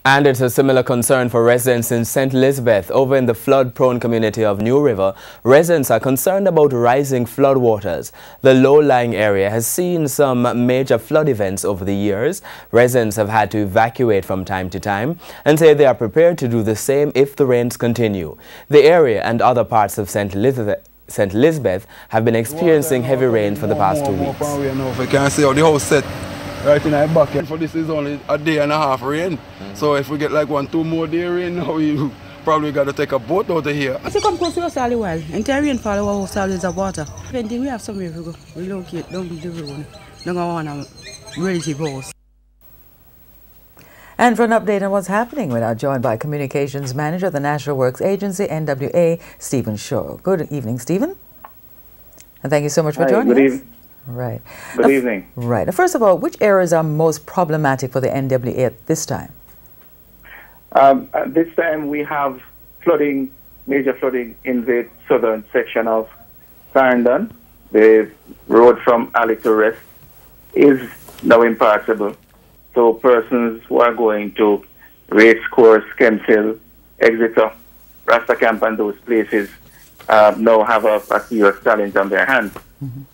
And it's a similar concern for residents in St. Elizabeth. Over in the flood-prone community of New River, residents are concerned about rising floodwaters. The low-lying area has seen some major flood events over the years. Residents have had to evacuate from time to time and say they are prepared to do the same if the rains continue. The area and other parts of St. Elizabeth have been experiencing heavy rain for the past 2 weeks. We can see how the house set right in our back. For this is only a day and a half rain. So if we get like 1-2 more day rain, now we probably got to take a boat out of here. If you come close to us all the while, and the rainfall our house always have water. When we have somewhere to go, relocate, don't be the road. Don't go on a relative house. And for an update on what's happening, we're now joined by Communications Manager of the National Works Agency, NWA, Stephen Shaw. Good evening, Stephen. And thank you so much for joining us. Good evening. Right. Good evening. Right. Now, first of all, which areas are most problematic for the NWA at this time? At this time, we have flooding, major flooding in the southern section of Clarendon. The road from Alley to Rest is now impassable. So persons who are going to Racecourse, Kempshill, Exeter, Rasta Camp and those places now have a serious challenge on their hands.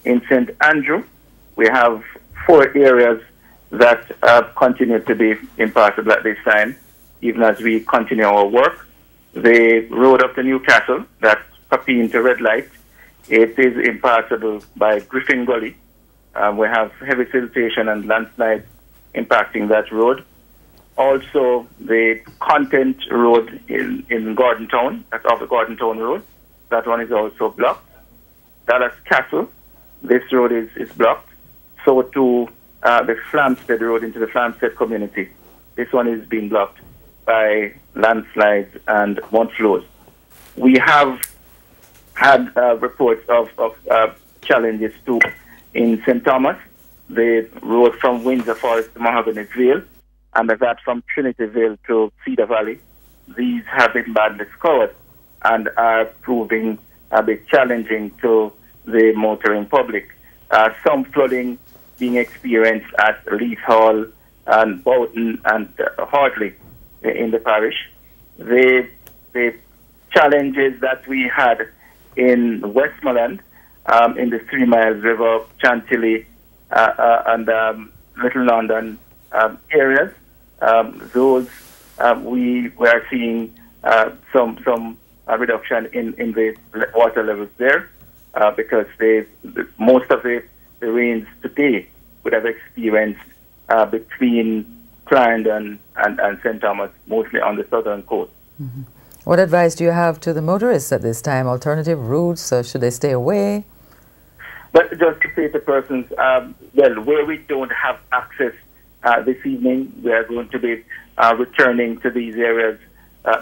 In St. Andrew, we have 4 areas that continue to be impassable at this time, even as we continue our work. The road up to Newcastle, that's Papine to Red Light, it is impassable by Griffin Gully. We have heavy siltation and landslides impacting that road. Also, the Content Road in Gordon Town, that's off the Gordon Town Road, that one is also blocked. Dallas Castle, this road is blocked. So too, the Flamstead Road into the Flamstead community, this one is being blocked by landslides and mud flows. We have had reports of challenges too in St. Thomas, the road from Windsor Forest to Mahogany Vale, and that from Trinity Vale to Cedar Valley. These have been badly scoured and are proving a bit challenging to the motoring public. Some flooding being experienced at Leith Hall and Boughton and Hartley in the parish. The challenges that we had in Westmoreland, in the 3 Miles River, Chantilly, and Little London areas, those we were seeing some reduction in the water levels there because most of the rains today would have experienced between Clarendon and St. Thomas, mostly on the southern coast. What advice do you have to the motorists at this time? Alternative routes, or should they stay away? But just to say to persons, well, where we don't have access this evening, we are going to be returning to these areas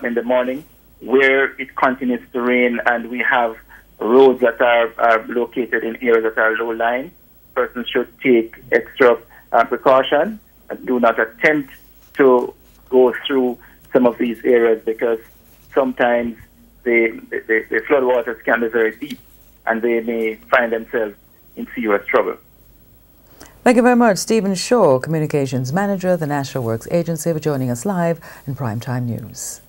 in the morning. Where it continues to rain and we have roads that are located in areas that are low-lying, persons should take extra precaution and do not attempt to go through some of these areas because sometimes the floodwaters can be very deep and they may find themselves in serious trouble. Thank you very much, Stephen Shaw, Communications Manager of the National Works Agency, for joining us live in Primetime News.